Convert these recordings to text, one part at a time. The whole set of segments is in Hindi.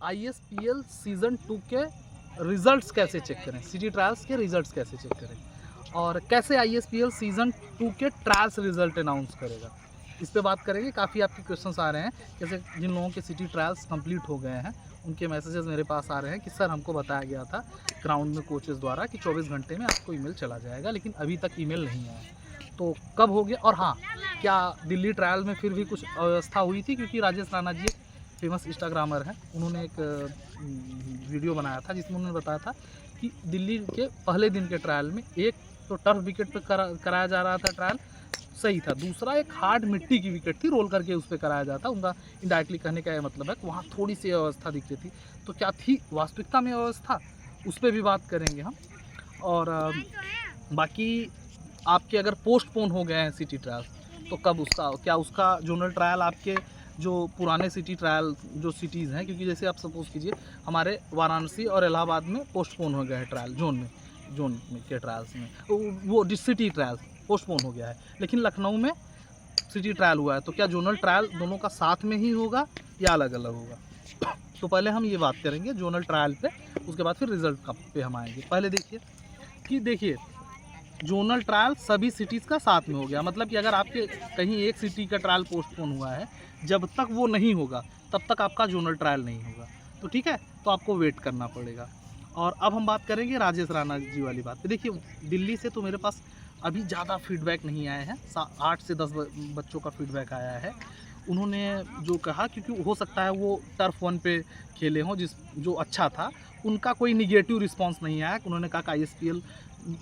ISPL सीज़न 2 के रिजल्ट्स कैसे चेक करें, सिटी ट्रायल्स के रिजल्ट्स कैसे चेक करें, और कैसे ISPL सीज़न 2 के ट्रायल्स रिजल्ट अनाउंस करेगा, इस पे बात करेंगे। काफ़ी आपके क्वेश्चंस आ रहे हैं, जैसे जिन लोगों के सिटी ट्रायल्स कंप्लीट हो गए हैं उनके मैसेजेस मेरे पास आ रहे हैं कि सर हमको बताया गया था ग्राउंड में कोचेज़ द्वारा कि 24 घंटे में आपको ईमेल चला जाएगा, लेकिन अभी तक ईमेल नहीं आया। तो कब हो गया? और हाँ, क्या दिल्ली ट्रायल में फिर भी कुछ अव्यवस्था हुई थी? क्योंकि राजेश राणा जी फेमस इंस्टाग्रामर हैं, उन्होंने एक वीडियो बनाया था जिसमें उन्होंने बताया था कि दिल्ली के पहले दिन के ट्रायल में एक तो टर्फ विकेट पे कराया जा रहा था ट्रायल, सही था। दूसरा एक हार्ड मिट्टी की विकेट थी, रोल करके उस पर कराया जाता। उनका इनडायरेक्टली कहने का यह मतलब है कि वहाँ थोड़ी सी अव्यवस्था दिख रही थी। तो क्या थी वास्तविकता में अव्यवस्था, उस पर भी बात करेंगे हम। और बाकी आपके अगर पोस्टपोन हो गए हैं सिटी ट्रायल तो कब उसका, क्या उसका जोनल ट्रायल आपके जो पुराने सिटी ट्रायल जो सिटीज़ हैं, क्योंकि जैसे आप सपोज़ कीजिए हमारे वाराणसी और इलाहाबाद में पोस्टपोन हो गया है ट्रायल, जोन में के ट्रायल्स में वो सिटी ट्रायल पोस्टपोन हो गया है, लेकिन लखनऊ में सिटी ट्रायल हुआ है। तो क्या जोनल ट्रायल दोनों का साथ में ही होगा या अलग अलग होगा? तो पहले हम ये बात करेंगे जोनल ट्रायल पे, उसके बाद फिर रिजल्ट का पे हम आएंगे। पहले देखिए जोनल ट्रायल सभी सिटीज़ का साथ में हो गया, मतलब कि अगर आपके कहीं एक सिटी का ट्रायल पोस्टपोन हुआ है, जब तक वो नहीं होगा तब तक आपका जोनल ट्रायल नहीं होगा। तो ठीक है, तो आपको वेट करना पड़ेगा। और अब हम बात करेंगे राजेश राणा जी वाली बात पे। देखिए दिल्ली से तो मेरे पास अभी ज़्यादा फीडबैक नहीं आए हैं, 8 से 10 बच्चों का फीडबैक आया है। उन्होंने जो कहा, क्योंकि हो सकता है वो टर्फ 1 पे खेले हों जो अच्छा था, उनका कोई निगेटिव रिस्पांस नहीं आया। उन्होंने कहा कि ISPL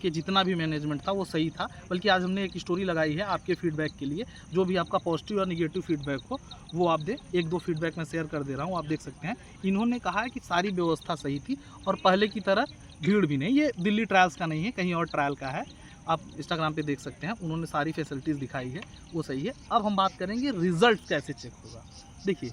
के जितना भी मैनेजमेंट था वो सही था। बल्कि आज हमने एक स्टोरी लगाई है आपके फीडबैक के लिए, जो भी आपका पॉजिटिव और निगेटिव फीडबैक हो वो आप दें। 1-2 फीडबैक मैं शेयर कर दे रहा हूँ, आप देख सकते हैं। इन्होंने कहा है कि सारी व्यवस्था सही थी और पहले की तरह भीड़ भी नहीं। ये दिल्ली ट्रायल्स का नहीं है, कहीं और ट्रायल का है, आप इंस्टाग्राम पे देख सकते हैं। उन्होंने सारी फैसिलिटीज़ दिखाई है, वो सही है। अब हम बात करेंगे रिजल्ट कैसे चेक होगा। देखिए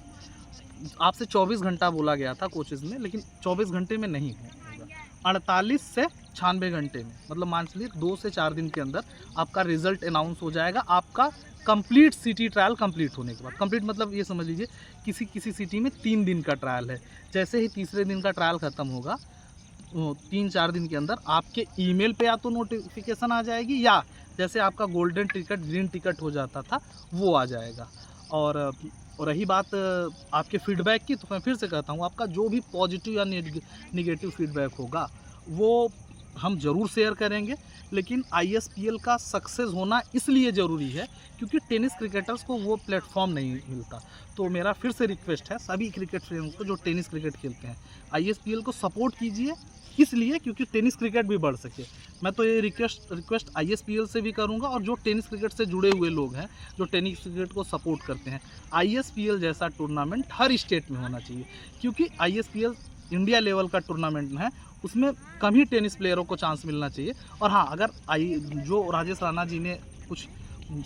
आपसे 24 घंटा बोला गया था कोचेज़ में, लेकिन 24 घंटे में नहीं होगा, 48 से 96 घंटे में, मतलब मान चलिए 2 से 4 दिन के अंदर आपका रिजल्ट अनाउंस हो जाएगा। आपका कंप्लीट सिटी ट्रायल कंप्लीट होने के बाद, कंप्लीट मतलब ये समझ लीजिए किसी सिटी में 3 दिन का ट्रायल है, जैसे ही तीसरे दिन का ट्रायल ख़त्म होगा 3-4 दिन के अंदर आपके ईमेल पे या तो नोटिफिकेशन आ जाएगी, या जैसे आपका गोल्डन टिकट ग्रीन टिकट हो जाता था वो आ जाएगा। और रही बात आपके फीडबैक की, तो मैं फिर से कहता हूँ, आपका जो भी पॉजिटिव या निगेटिव फीडबैक होगा वो हम ज़रूर शेयर करेंगे। लेकिन ISPL का सक्सेस होना इसलिए ज़रूरी है क्योंकि टेनिस क्रिकेटर्स को वो प्लेटफॉर्म नहीं मिलता। तो मेरा फिर से रिक्वेस्ट है सभी क्रिकेट फ्रेंड्स को जो टेनिस क्रिकेट खेलते हैं, ISPL को सपोर्ट कीजिए, इसलिए क्योंकि टेनिस क्रिकेट भी बढ़ सके। मैं तो ये रिक्वेस्ट ISPL से भी करूंगा, और जो टेनिस क्रिकेट से जुड़े हुए लोग हैं जो टेनिस क्रिकेट को सपोर्ट करते हैं, ISPL जैसा टूर्नामेंट हर स्टेट में होना चाहिए। क्योंकि ISPL इंडिया लेवल का टूर्नामेंट है, उसमें कम ही टेनिस प्लेयरों को चांस मिलना चाहिए। और हाँ, अगर जो राजेश राणा जी ने कुछ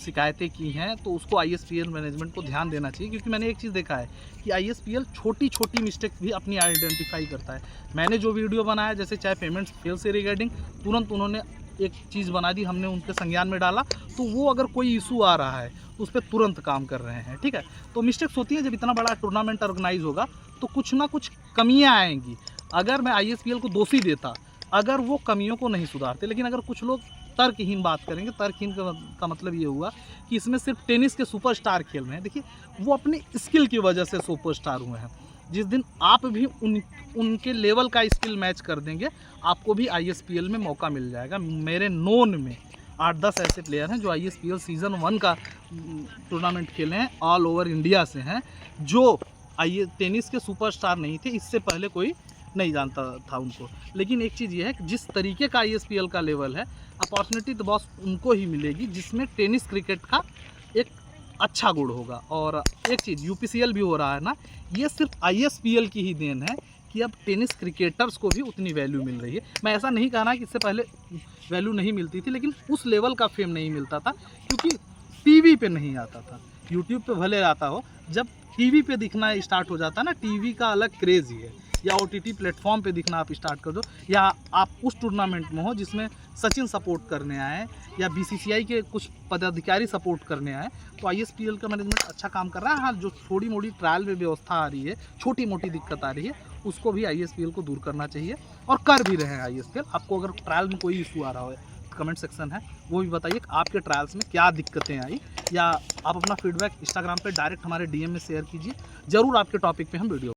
शिकायतें की हैं तो उसको ISPL मैनेजमेंट को ध्यान देना चाहिए, क्योंकि मैंने एक चीज़ देखा है कि ISPL छोटी मिस्टेक भी अपनी आइडेंटिफाई करता है। मैंने जो वीडियो बनाया, जैसे चाहे पेमेंट्स फेल से रिगार्डिंग, तुरंत उन्होंने एक चीज़ बना दी, हमने उनके संज्ञान में डाला, तो वो अगर कोई इशू आ रहा है तो उस पर तुरंत काम कर रहे हैं। ठीक है, तो मिस्टेक्स होती है, जब इतना बड़ा टूर्नामेंट ऑर्गेनाइज होगा तो कुछ ना कुछ कमियाँ आएंगी। अगर मैं ISPL को दोषी देता अगर वो कमियों को नहीं सुधारते, लेकिन अगर कुछ लोग तर्कहीन बात करेंगे, तर्कहीन का मतलब ये हुआ कि इसमें सिर्फ टेनिस के सुपरस्टार खेल रहे हैं। देखिए वो अपनी स्किल की वजह से सुपरस्टार हुए हैं। जिस दिन आप भी उनके लेवल का स्किल मैच कर देंगे, आपको भी ISPL में मौका मिल जाएगा। मेरे नोन में 8-10 ऐसे प्लेयर हैं जो ISPL सीज़न 1 का टूर्नामेंट खेले हैं, ऑल ओवर इंडिया से हैं, जो टेनिस के सुपरस्टार नहीं थे, इससे पहले कोई नहीं जानता था उनको। लेकिन एक चीज़ ये है कि जिस तरीके का ISPL का लेवल है, अपॉर्चुनिटी तो बॉस उनको ही मिलेगी जिसमें टेनिस क्रिकेट का एक अच्छा गुण होगा। और एक चीज़ UPCL भी हो रहा है ना, ये सिर्फ ISPL की ही देन है कि अब टेनिस क्रिकेटर्स को भी उतनी वैल्यू मिल रही है। मैं ऐसा नहीं कहना कि इससे पहले वैल्यू नहीं मिलती थी, लेकिन उस लेवल का फेम नहीं मिलता था, क्योंकि TV पे नहीं आता था। YouTube पे भले आता हो, जब TV पे दिखना स्टार्ट हो जाता है ना, TV का अलग क्रेज़ ही है। या OTT प्लेटफॉर्म पे दिखना आप स्टार्ट कर दो, या आप उस टूर्नामेंट में हो जिसमें सचिन सपोर्ट करने आए या बीसीसीआई के कुछ पदाधिकारी सपोर्ट करने आए, तो आईएसपीएल का मैनेजमेंट अच्छा काम कर रहा है। हाँ, जो थोड़ी मोड़ी ट्रायल में व्यवस्था आ रही है, छोटी मोटी दिक्कत आ रही है, उसको भी आईएसपीएल को दूर करना चाहिए और कर भी रहे हैं आईएसपीएल। आपको अगर ट्रायल में कोई इशू आ रहा है, कमेंट सेक्शन है, वो भी बताइए कि आपके ट्रायल्स में क्या दिक्कतें आई, या आप अपना फीडबैक इंस्टाग्राम पे डायरेक्ट हमारे डीएम में शेयर कीजिए। ज़रूर आपके टॉपिक पे हम वीडियो